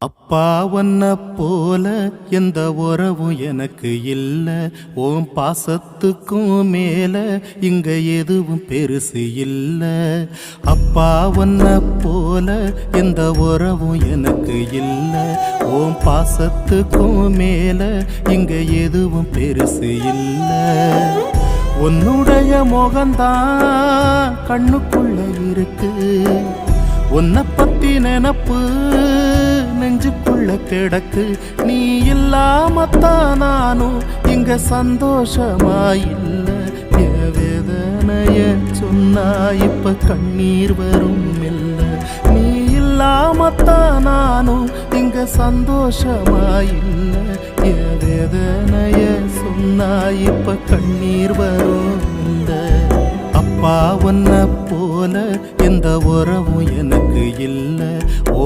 அப்பா ஒன்ன போல எந்த உறவும் எனக்கு இல்ல. ஓம் பாசத்துக்கும் மேல இங்க எதுவும் பெருசு இல்ல. அப்பா ஒன்ன போல எந்த உறவும் எனக்கு இல்ல. ஓம் பாசத்துக்கும் மேல இங்க எதுவும் பெருசு இல்ல. உன்னுடைய முகந்தான் கண்ணுக்குள்ள இருக்கு. உன்னை பத்தி நினப்பு நெஞ்சுக்குள்ள கிடக்கு. நீ இல்லாமத்தான் நானும் இங்க சந்தோஷமாயில்ல. என் வேதனைய சொன்னா இப்ப கண்ணீர் வரும் இல்ல. நீ இல்லாமத்தான் நானும் இங்க சந்தோஷமாயில்ல. என் வேதனைய சொன்னா இப்ப கண்ணீர் வரும் இல்ல. அப்பா ஒன்ன போல எந்த உறவும் எனக்கு இல்ல. ஓ